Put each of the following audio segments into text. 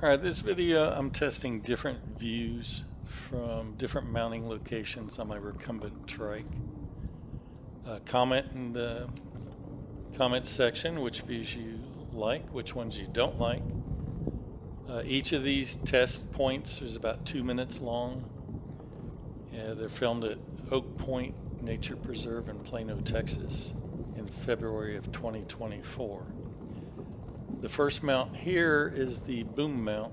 All right, this video I'm testing different views from different mounting locations on my recumbent trike. Comment in the comment section which views you like, which ones you don't like. Each of these test points is about 2 minutes long. They're filmed at Oak Point Nature Preserve in Plano, Texas in February of 2024. The first mount here is the boom mount.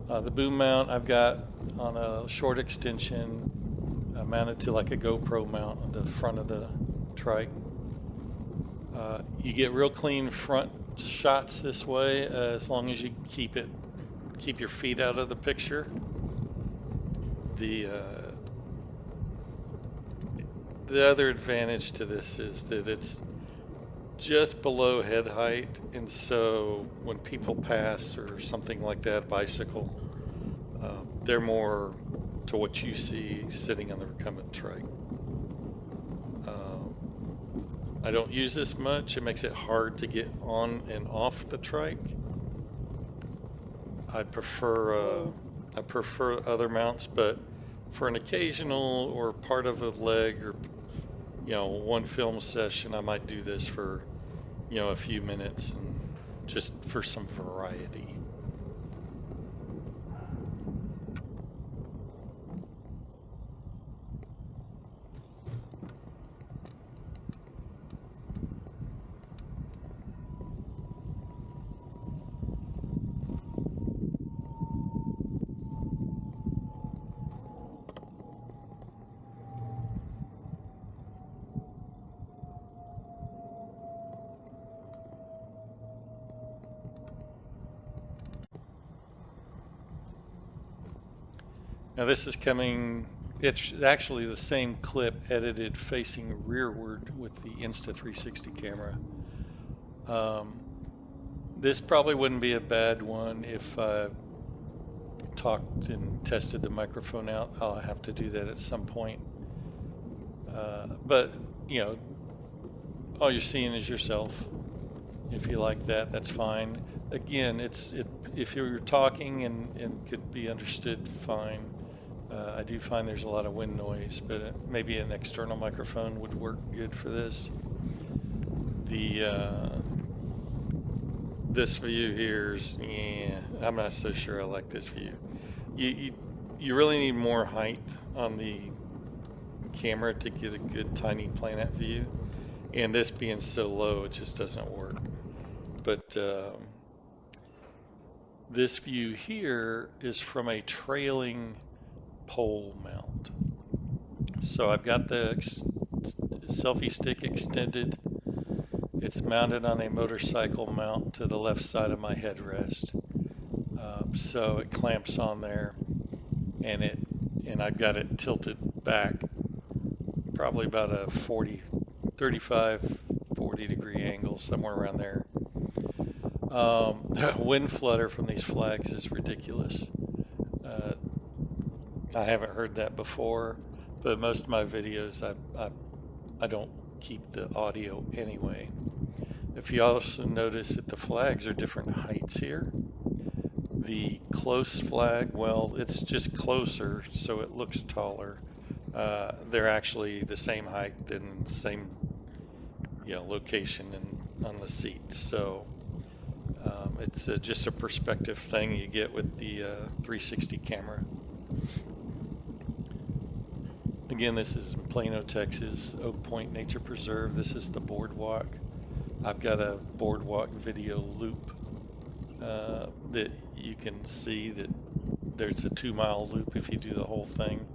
The boom mount I've got on a short extension mounted to like a GoPro mount on the front of the trike. You get real clean front shots this way as long as you keep your feet out of the picture. The other advantage to this is that it's just below head height, and so when people pass or something like that, bicycle, they're more to what you see sitting on the recumbent trike. I don't use this much. It makes it hard to get on and off the trike. I prefer other mounts, but for an occasional or part of a leg or one film session, I might do this for a few minutes and just for some variety. Now this is coming, it's actually the same clip edited facing rearward with the Insta 360 camera. This probably wouldn't be a bad one if I talked and tested the microphone out. I'll have to do that at some point. But, all you're seeing is yourself. If you like that, that's fine. Again, if you're talking and could be understood, fine. I do find there's a lot of wind noise, but maybe an external microphone would work good for this. This view here is, I'm not so sure I like this view. You really need more height on the camera to get a good tiny planet view, and this being so low, it just doesn't work. But this view here is from a trailing pole mount. So I've got the selfie stick extended. It's mounted on a motorcycle mount to the left side of my headrest. So it clamps on there, and I've got it tilted back probably about a 35, 40 degree angle, somewhere around there. The wind flutter from these flags is ridiculous. I haven't heard that before, but most of my videos I don't keep the audio anyway. If you also notice that the flags are different heights here. The close flag, well, it's just closer, so it looks taller. They're actually the same height and the same location on the seats. So it's just a perspective thing you get with the 360 camera. Again, this is in Plano, Texas, Oak Point Nature Preserve. This is the boardwalk. I've got a boardwalk video loop that you can see that there's a 2-mile loop if you do the whole thing.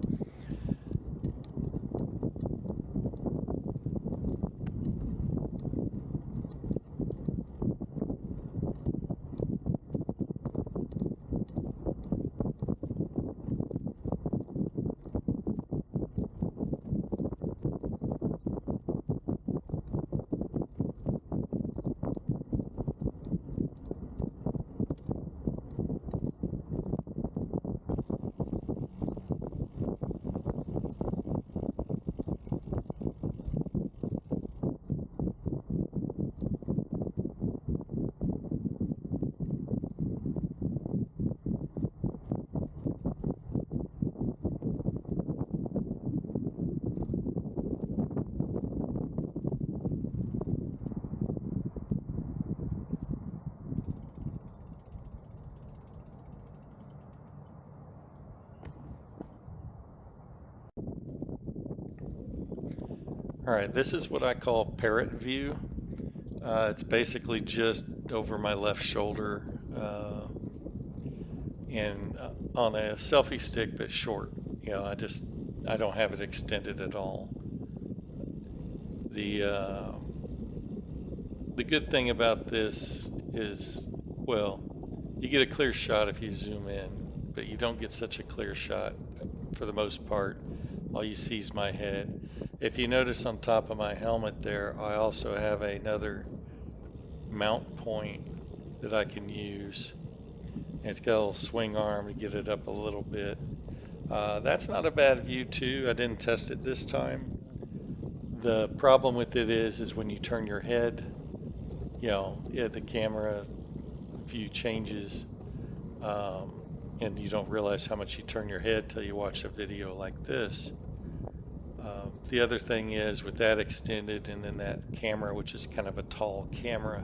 All right, this is what I call parrot view. It's basically just over my left shoulder and on a selfie stick, but short. You know, I don't have it extended at all. The uh, the good thing about this is, well, you get a clear shot if you zoom in, but you don't get such a clear shot for the most part. All you see is my head. If you notice on top of my helmet there, I also have another mount point that I can use. And it's got a little swing arm to get it up a little bit. That's not a bad view too. I didn't test it this time. The problem with it is when you turn your head, you know, the camera view changes, um, and you don't realize how much you turn your head till you watch a video like this. The other thing is with that extended and then that camera, which is kind of a tall camera,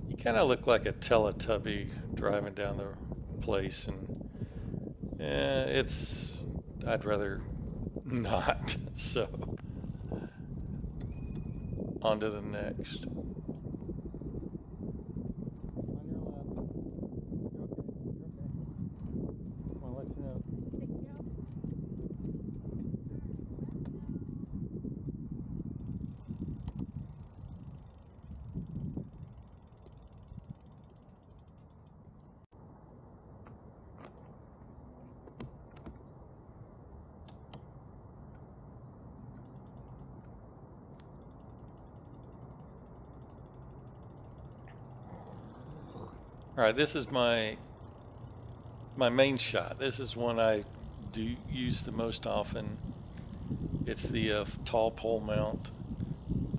you kind of look like a Teletubby driving down the place, and I'd rather not. So on to the next. All right, this is my main shot. This is one I do use the most often. It's the tall pole mount.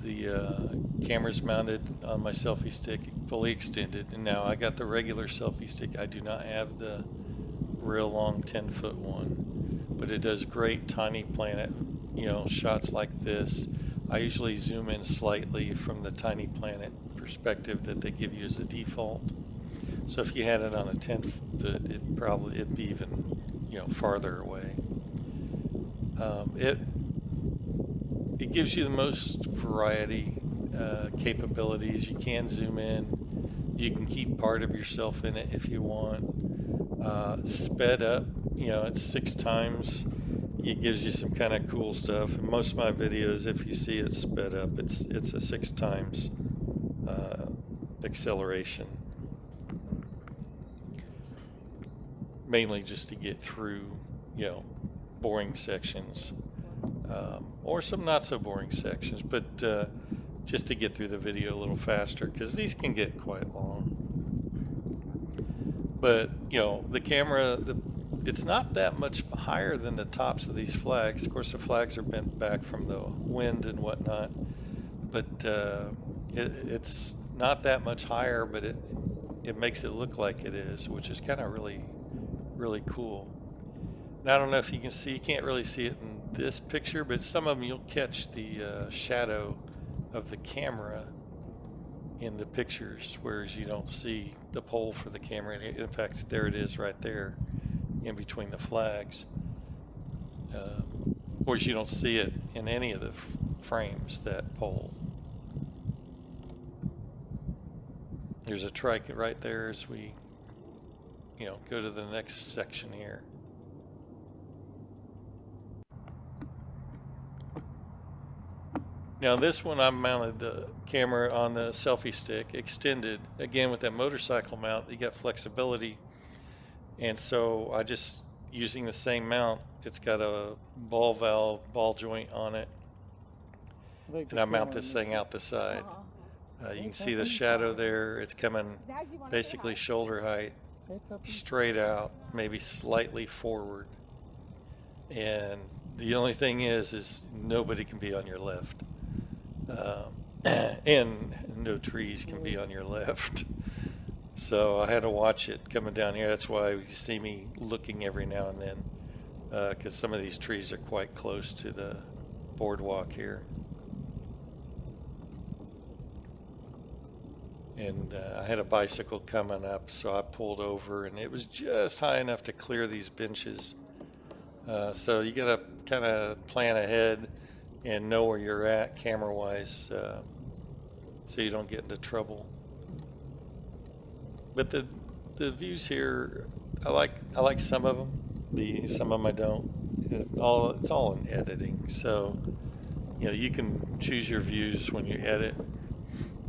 The camera's mounted on my selfie stick, fully extended, and now I got the regular selfie stick. I do not have the real long 10-foot one, but it does great tiny planet, you know, shots like this. I usually zoom in slightly from the tiny planet perspective that they give you as a default. So if you had it on a 10-foot, it'd be even, you know, farther away. It gives you the most variety, capabilities. You can zoom in. You can keep part of yourself in it if you want. Sped up, you know, it's 6 times. It gives you some kind of cool stuff. And most of my videos, if you see it sped up, it's a 6 times acceleration. Mainly just to get through, you know, boring sections, or some not so boring sections, but just to get through the video a little faster, because these can get quite long. But you know, the camera, it's not that much higher than the tops of these flags. Of course, the flags are bent back from the wind and whatnot, but it's not that much higher, but it makes it look like it is, which is kind of really cool. And I don't know if you can see, you can't really see it in this picture, but some of them you'll catch the shadow of the camera in the pictures, whereas you don't see the pole for the camera. In fact, there it is right there in between the flags. Of course, you don't see it in any of the frames, that pole. There's a trike right there as we, you know, go to the next section here. Now this one, I mounted the camera on the selfie stick, extended. Again, with that motorcycle mount, you got flexibility. And so I just, using the same mount, it's got a ball valve, ball joint on it. And I mount this thing out the side. You can see the shadow there. It's coming basically shoulder height, straight out, maybe slightly forward. And the only thing is nobody can be on your left. And no trees can be on your left. So I had to watch it coming down here. That's why you see me looking every now and then, because some of these trees are quite close to the boardwalk here. And I had a bicycle coming up, so I pulled over, and it was just high enough to clear these benches. So you gotta kind of plan ahead. and know where you're at camera wise, so you don't get into trouble. But the views here, I like some of them. Some of them I don't. It's all in editing. So you can choose your views when you edit.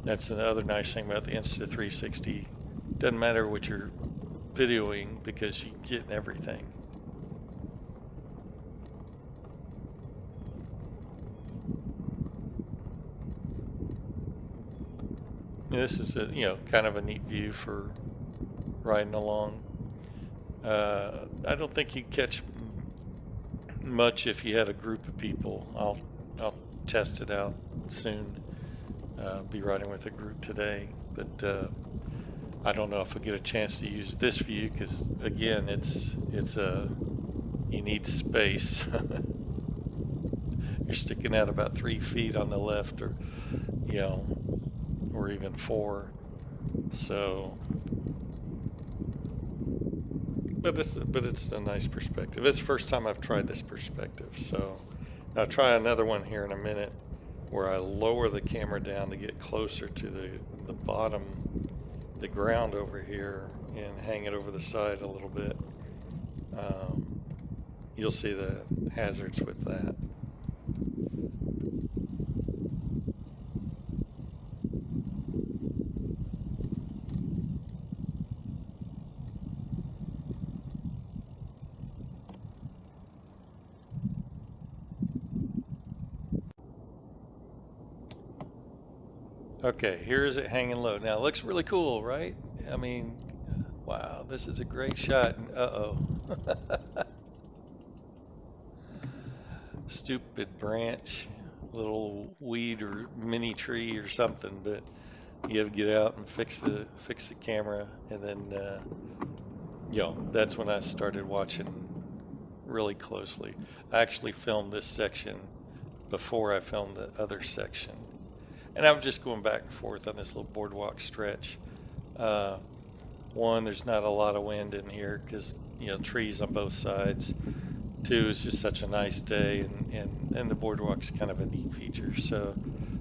That's the other nice thing about the Insta 360. Doesn't matter what you're videoing because you get everything. This is kind of a neat view for riding along. I don't think you catch much if you had a group of people. I'll test it out soon. Be riding with a group today, but I don't know if I'll get a chance to use this view because again, it's a you need space. You're sticking out about 3 feet on the left, or you know, or even 4. So, but it's a nice perspective. It's the first time I've tried this perspective, so I'll try another one here in a minute where I lower the camera down to get closer to the bottom, the ground over here, and hang it over the side a little bit. You'll see the hazards with that. Okay, here's it hanging low. Now it looks really cool, right? I mean, wow, this is a great shot. Uh-oh. Stupid branch, little weed or mini tree or something, but you have to get out and fix the camera, and then that's when I started watching really closely. I actually filmed this section before I filmed the other section, and I'm just going back and forth on this little boardwalk stretch. Uh, One, there's not a lot of wind in here because trees on both sides. Two, it's just such a nice day, and the boardwalk's kind of a neat feature. So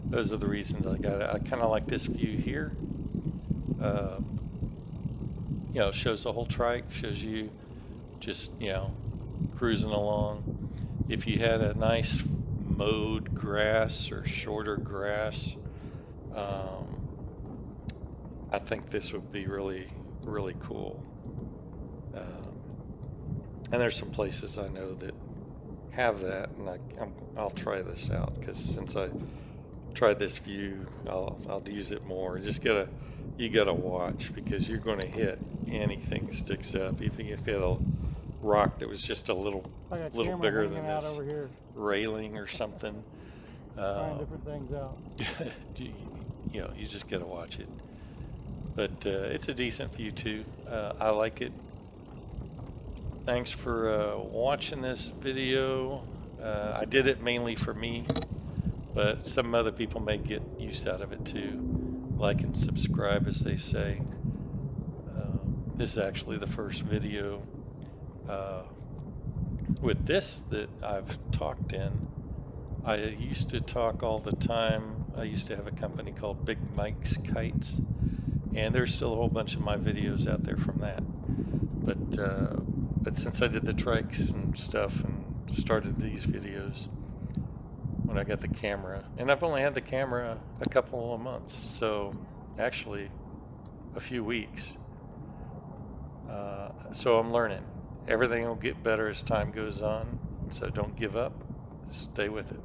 those are the reasons I got it. I kind of like this view here. Uh, it shows the whole trike, shows you just cruising along. If you had a nice mowed grass or shorter grass, um, I think this would be really, really cool. Um, and there's some places I know that have that, and I'll try this out because since I tried this view, I'll use it more. You gotta watch because you're going to hit anything that sticks up. Even if you had a rock that was just a little bigger than this railing or something, trying different things out. you, you just gotta watch it. But it's a decent view too. I like it. Thanks for watching this video. I did it mainly for me, but some other people may get use out of it too. Like and subscribe, as they say. This is actually the first video uh, with this that I've talked in. I used to talk all the time. I used to have a company called Big Mike's Kites, and there's still a whole bunch of my videos out there from that. But since I did the trikes and stuff and started these videos when I got the camera, and I've only had the camera a couple of months, so actually a few weeks. So I'm learning. Everything will get better as time goes on, so don't give up. Stay with it.